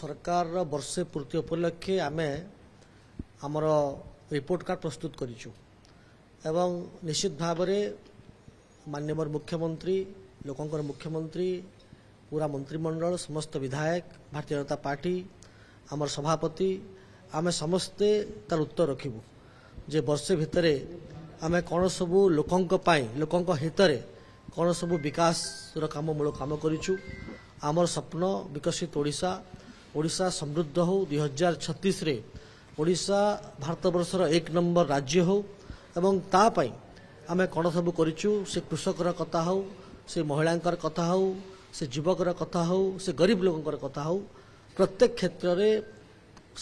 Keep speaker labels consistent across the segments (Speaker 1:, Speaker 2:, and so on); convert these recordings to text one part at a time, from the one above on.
Speaker 1: सरकार वर्षे पूर्ति उपलक्षे आमे आमर रिपोर्ट कार्ड प्रस्तुत करिछु एवं निश्चित भाव में माननीय मुख्यमंत्री लोकंकर मुख्यमंत्री पूरा मंत्रिमंडल समस्त विधायक भारतीय जनता पार्टी आमर सभापति आमे समस्ते तार उत्तर रखिबु जे वर्षे भितरे आमे कौन सबू लोकंक हितरे कौन सबू विकास काममूलक काम करिछु आमर स्वप्न विकसित ओडिशा समृद्ध हो 2036 रे ओडिशा भारत वर्षर 1 नंबर राज्य हो एवं तापाई आमे कौन सबू करिछु से कृषकर कथा हो से महिलांकर कथा हो से युवकर कथा हो से गरीब लोकंकर कथा हो प्रत्येक क्षेत्र रे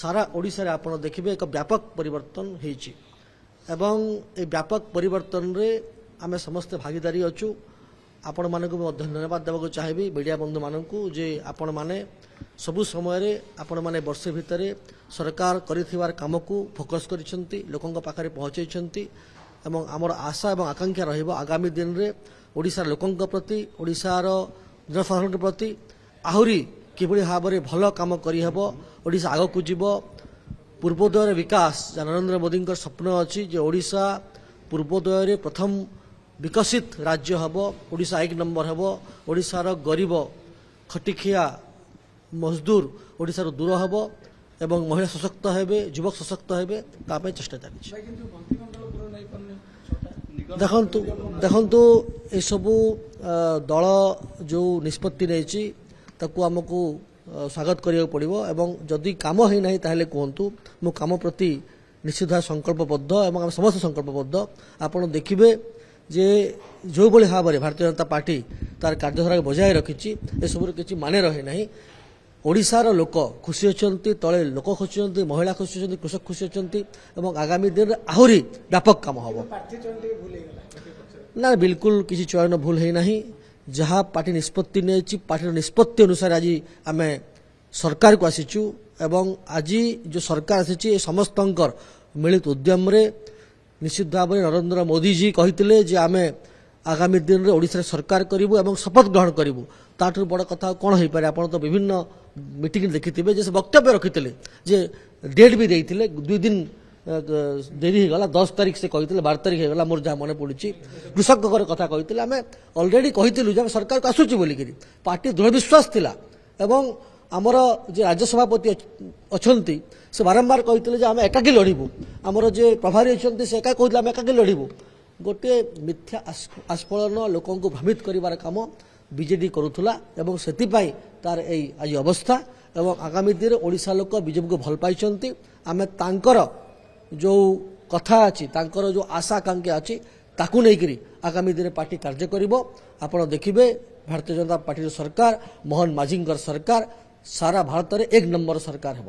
Speaker 1: सारा ओडिशा रे आपण देखिबे एक व्यापक परिवर्तन हेछि एवं ए व्यापक परिवर्तन रे आमे समस्त भागीदारी अछु आपण मानक धन्यवाद देवाक चाहिए मीडिया बंधु मानक जे आपण माने सबु समय रे आपण माने वर्षे भितरे सरकार करिथिवार काम को फोकस करिसंती लोकंक पाखरे पहुंचैछंती एवं आमर आशा एवं आकांक्षा रहिबो आगामी दिन रे ओडिसा लोकंक प्रति ओडिसार जनसाधारण प्रति आहुरी किभଳି भाबरे भलो काम करि हेबो ओडिसा आगो को जीवो पूर्वोदय विकास नरेंद्र मोदी स्वप्न अच्छी जे ओडिशा पूर्वोदय रे प्रथम विकसित राज्य हम ओडिशा 1 नंबर हम ओडिशार गरीब खटिखिया मजदूर ओडिशार दूर हम एवं महिला सशक्त हेबे युवक सशक्त हेबे तापे चेष्टा चली देखंतु ए सबु दल जो निष्पत्ति नेछि ताकू हमकू स्वागत करिया पड़िबो एवं जदि काम है नहीं ताहले कहंतु मो काम प्रति निश्चित संकल्पबद्ध एवं हम समस्त संकल्पबद्ध आपण देखिबे जे जो बड़ी भाव में भारतीय जनता पार्टी तार कार्यधारा बजाय रखी एसबूर किसी माने रहे ना ओडिशार लोक खुशी अच्छे तले लोक खुशी अच्छे महिला खुशी अच्छे कृषक खुशी अच्छे आगामी दिन आहरी व्यापक काम हम ना बिल्कुल किसी चयन भूल है ना जहाँ पार्टी निष्पत्ति नहीं पार्टी निष्पत्ति अनुसार आज आम सरकार को आसीचु एवं आज जो सरकार आसी समस्त मिलित उद्यम रे निश्चित भाव में नरेंद्र मोदी जी कहते जे आमे आगामी दिन रे ओडिशा सरकार करिवु एवं शपथ ग्रहण करिवु ताठू बड़ कथा कौन हो पारे आपण तो विभिन्न मीटिंग देखिथिबे जे वक्तव्य रखिथिले जे डेट भी देइथिले 2 दिन देरी गला 10 तारीख से कहते 12 तारीख गला मोर जहाँ मन पड़ी कृषक कथा कहते आम अलरेडी कहीलु जे सरकार को आसुची बोलिकी पार्टी दृढ़ विश्वास थिला एवं आमर जे राज्य सभापति अच्छी से बारंबार कहते आम एकाकी लड़बू आमर जे प्रभारी अच्छे से एका कहते आम एकाकी लड़बू गोटे मिथ्या आस्फलन लोक भ्रमित कर काम बीजेडी करुला एवं से तार आज अवस्था एवं आगामी दिन ओडिशा लोक बीजेपी को भल पाई आम तांकर जो कथा अच्छी तांकर जो आशा आकांक्षा अच्छी ताकू नहीं आगामी दिन पार्टी कार्य करिवो आपण देखिबे भारतीय जनता पार्टी सरकार मोहन माझी सरकार सारा भारत में 1 नंबर सरकार है।